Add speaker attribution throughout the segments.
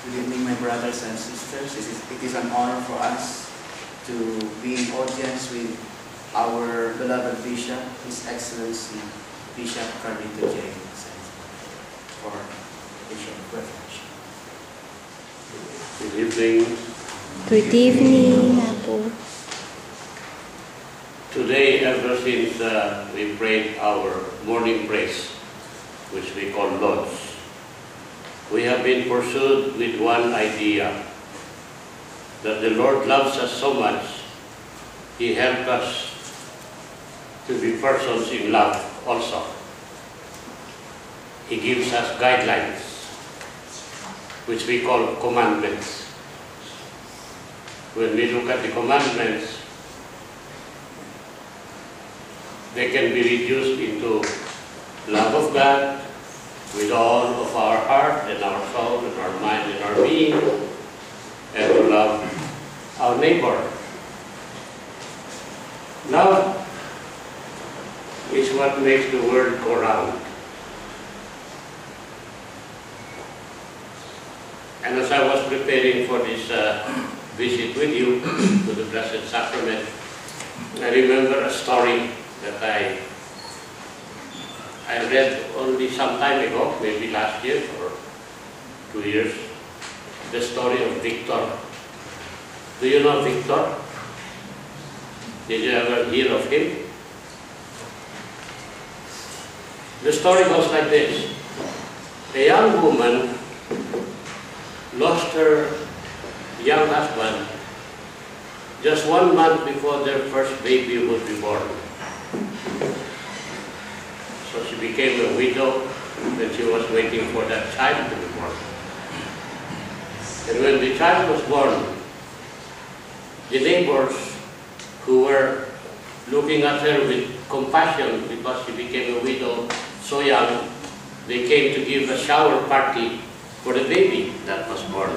Speaker 1: Good evening, my brothers and sisters. It is an honor for us to be in audience with our beloved Bishop, His Excellency Bishop Carlito J. for Bishop Reflection.
Speaker 2: Good evening.
Speaker 3: Good evening na po.
Speaker 2: Today, ever since we prayed our morning praise, which we call Lord's, we have been pursued with one idea, that the Lord loves us so much, He helped us to be persons in love also. He gives us guidelines, which we call commandments. When we look at the commandments, they can be reduced into love of God with all of our heart and our soul and our mind and our being, and to love our neighbor. Love is what makes the world go round. And as I was preparing for this visit with you to the Blessed Sacrament, I remember a story that I read only some time ago, maybe last year or 2 years, the story of Victor. Do you know Victor? Did you ever hear of him? The story goes like this. A young woman lost her young husband just 1 month before their first baby would be born. So she became a widow when she was waiting for that child to be born. And when the child was born, the neighbors who were looking at her with compassion because she became a widow so young, they came to give a shower party for the baby that was born.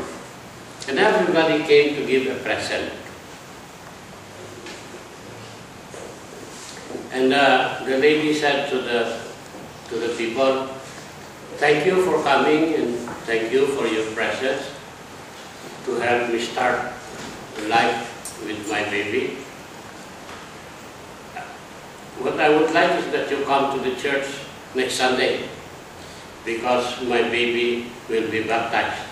Speaker 2: And everybody came to give a present. And the lady said to the people, "Thank you for coming and thank you for your presence to help me start life with my baby. What I would like is that you come to the church next Sunday, because my baby will be baptized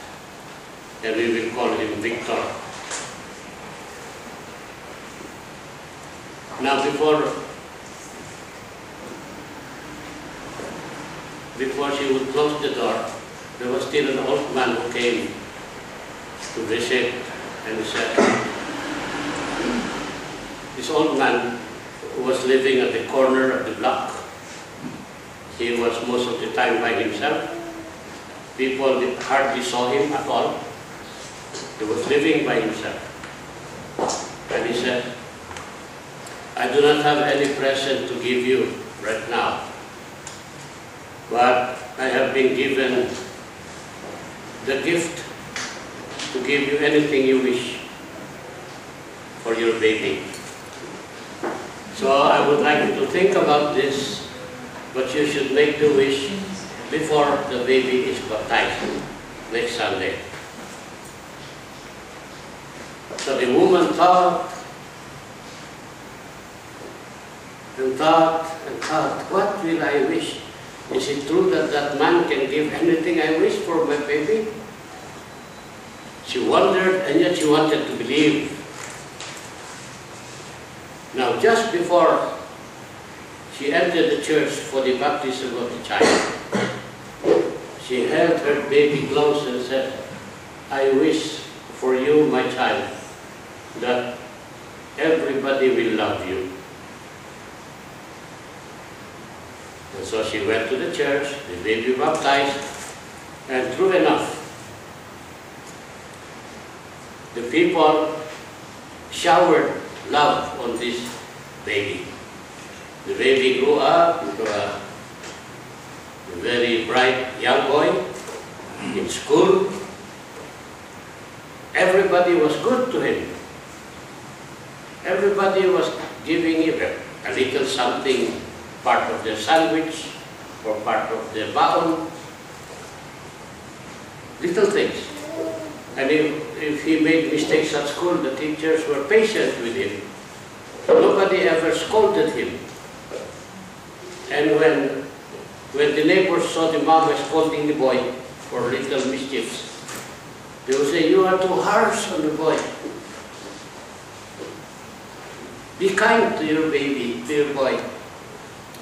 Speaker 2: and we will call him Victor." Now before she would close the door, there was still an old man who came to visit, and he said, this old man was living at the corner of the block. He was most of the time by himself. People hardly saw him at all. He was living by himself. And he said, "I do not have any present to give you right now, but I have been given the gift to give you anything you wish for your baby. So I would like you to think about this, but you should make the wish before the baby is baptized next Sunday." So the woman thought and thought and thought, what will I wish? Is it true that that man can give anything I wish for my baby? She wondered, and yet she wanted to believe. Now, just before she entered the church for the baptism of the child, she held her baby close and said, "I wish for you, my child, that everybody will love you." And so she went to the church, the baby baptized, and true enough, the people showered love on this baby. The baby grew up into a very bright young boy in school. Everybody was good to him. Everybody was giving him a little something, part of their sandwich or part of their baon. Little things. And if he made mistakes at school, the teachers were patient with him. Nobody ever scolded him. And when the neighbors saw the mama scolding the boy for little mischiefs, they would say, "You are too harsh on the boy. Be kind to your baby, to your boy."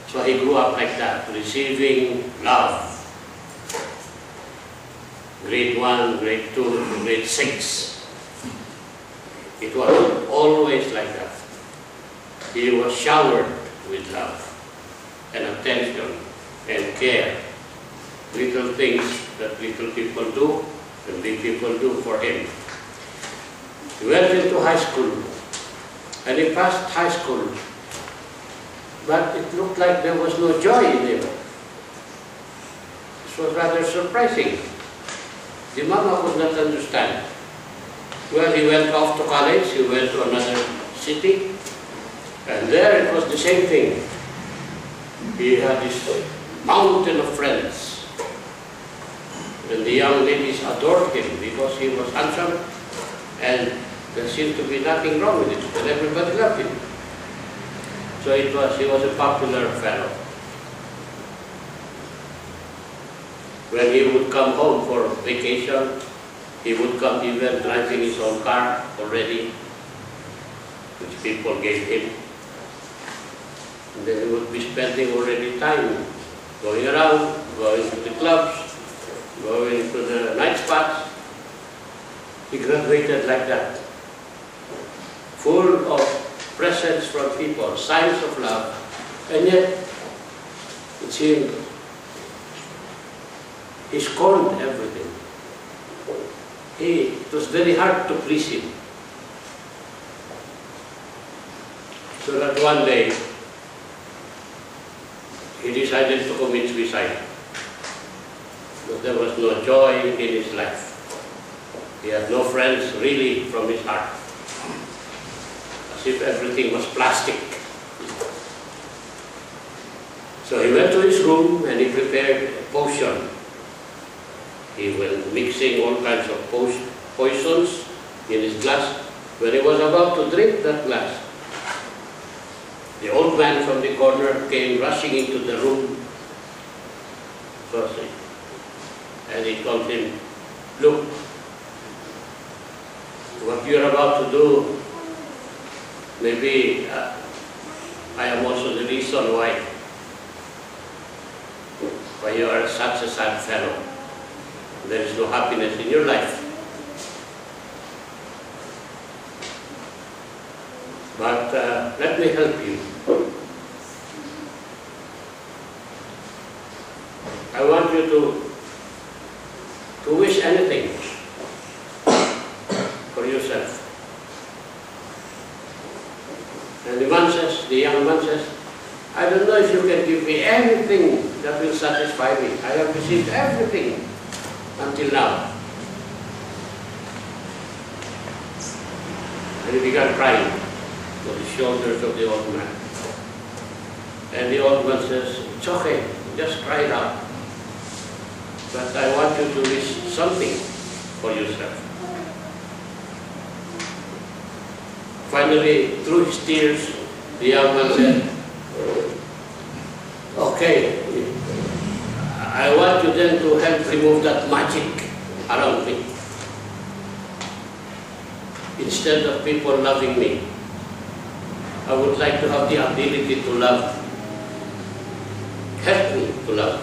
Speaker 2: So he grew up like that, receiving love. Grade 1, grade 2, grade 6. It was always like that. He was showered with love and attention and care. Little things that little people do and big people do for him. He went into high school and he passed high school, but it looked like there was no joy in him. This was rather surprising. The mama could not understand. Well, he went off to college, he went to another city, and there it was the same thing. He had this mountain of friends. And the young ladies adored him because he was handsome, and there seemed to be nothing wrong with it, and everybody loved him. So he was a popular fellow. When he would come home for vacation, he would come even driving his own car already, which people gave him. And then he would be spending already time going around, going to the clubs, going to the night spots. He graduated like that, full of presents from people, signs of love, and yet it seemed he scorned everything. It was very hard to please him. So that one day, he decided to commit suicide. But there was no joy in his life. He had no friends really from his heart. As if everything was plastic. So he went to his room and he prepared a potion. He was mixing all kinds of poisons in his glass. When he was about to drink that glass, the old man from the corner came rushing into the room, and he told him, "Look, what you're about to do, maybe I am also the reason why you are such a sad fellow. There is no happiness in your life. But let me help you. I want you to wish anything for yourself." And the young man says, "I don't know if you can give me anything that will satisfy me. I have received everything until now." And he began crying on the shoulders of the old man. And the old man says, "It's okay, just cry it out. But I want you to wish something for yourself." Finally, through his tears, the young man said, "Okay, I want you then to help remove that magic around me. Instead of people loving me, I would like to have the ability to love. Help me to love."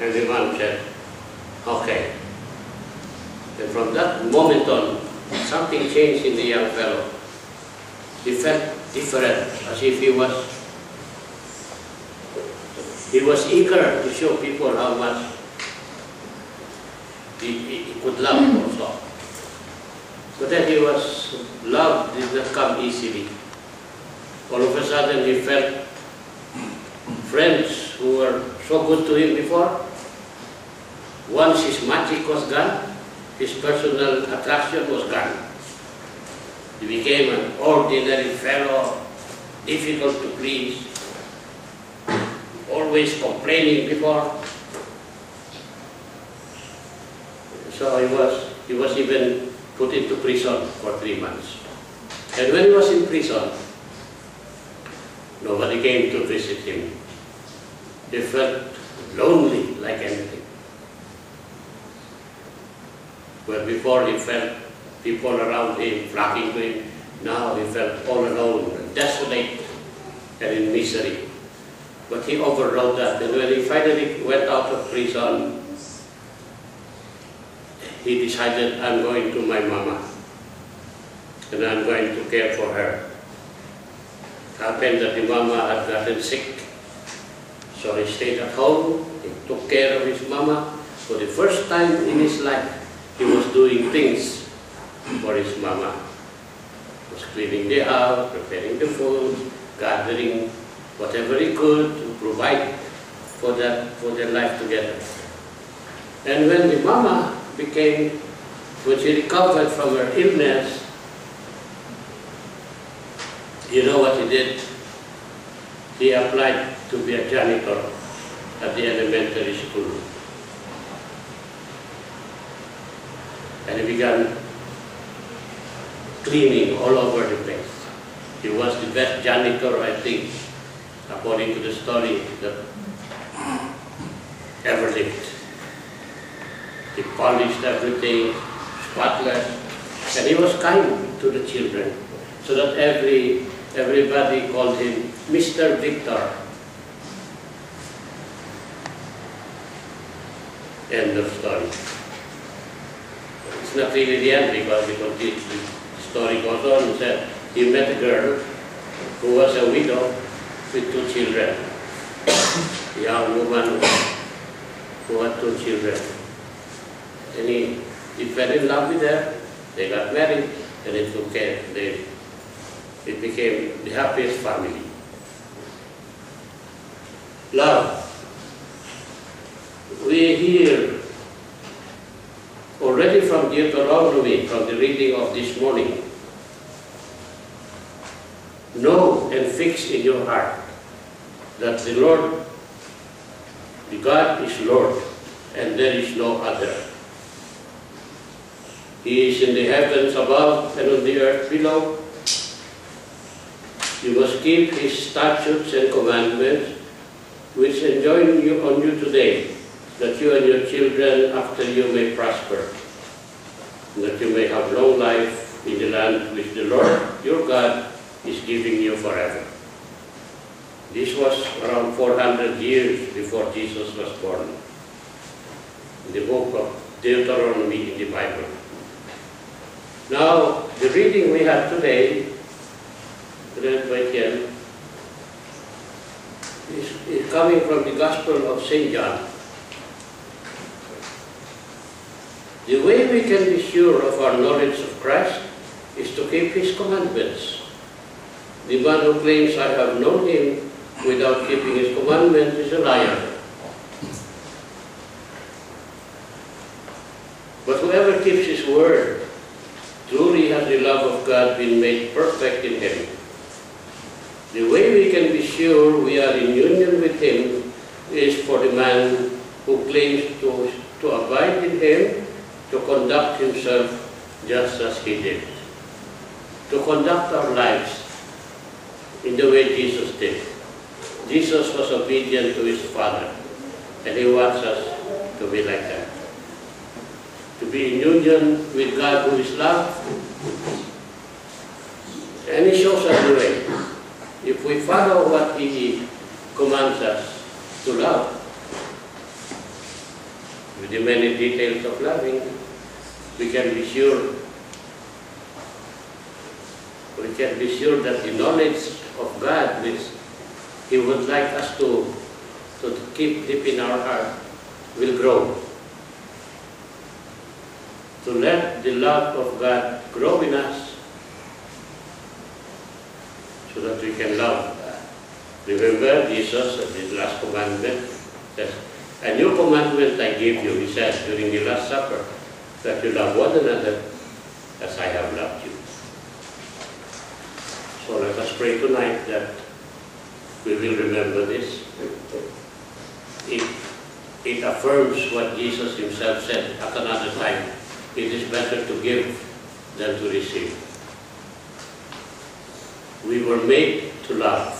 Speaker 2: And the man said, "Okay." And from that moment on, something changed in the young fellow. He felt different, as if he was eager to show people how much he could love also. But then love did not come easily. All of a sudden he felt friends who were so good to him before. Once his magic was gone, his personal attraction was gone. He became an ordinary fellow, difficult to please, always complaining before. So he was even put into prison for 3 months. And when he was in prison, nobody came to visit him. He felt lonely like anything. Where before he felt people around him flocking to him, now he felt all alone, desolate, and in misery. But he overrode that, and when he finally went out of prison, he decided, I'm going to my mama, and I'm going to care for her. It happened that the mama had gotten sick, so he stayed at home, he took care of his mama. For the first time in his life, he was doing things for his mama. He was cleaning the house, preparing the food, gathering whatever he could to provide for their life together. And when the mama when she recovered from her illness, you know what he did? He applied to be a janitor at the elementary school. And he began cleaning all over the place. He was the best janitor, I think, according to the story, that ever lived. He polished everything, spotless, and he was kind to the children, so that everybody called him Mr. Victor. End of story. It's not really the end because the story goes on and said he met a girl who was a widow with 2 children. A young woman who had 2 children. And he fell in love with her, they got married, and it took care. It became the happiest family. Love. We hear already from Deuteronomy, from the reading of this morning, know and fix in your heart that the Lord, the God is Lord, and there is no other. He is in the heavens above and on the earth below. You must keep His statutes and commandments, which enjoin you on you today, that you and your children after you may prosper, and that you may have long life in the land which the Lord your God is giving you forever. This was around 400 years before Jesus was born. In the book of Deuteronomy in the Bible. Now, the reading we have today, read by Ken, is coming from the Gospel of St. John. The way we can be sure of our knowledge of Christ is to keep His commandments. The man who claims, I have known Him without keeping His commandments is a liar. But whoever keeps His word, truly has the love of God been made perfect in him. The way we can be sure we are in union with Him is for the man who claims to abide in Him, to conduct himself just as He did. To conduct our lives in the way Jesus did. Jesus was obedient to His Father, and He wants us to be like that. To be in union with God who is love. And He shows us the way. If we follow what He commands us to love, with the many details of loving, we can be sure that the knowledge of God which He would like us to keep deep in our heart will grow. To let the love of God grow in us so that we can love. Remember, Jesus, the last commandment, says, a new commandment I give you, He said during the Last Supper, that you love one another as I have loved you. So let us pray tonight that we will remember this. If it affirms what Jesus himself said at another time. It is better to give than to receive. We were made to love.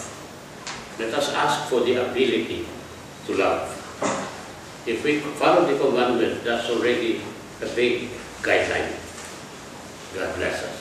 Speaker 2: Let us ask for the ability to love. If we follow the commandment, that's already a big guideline. God bless us.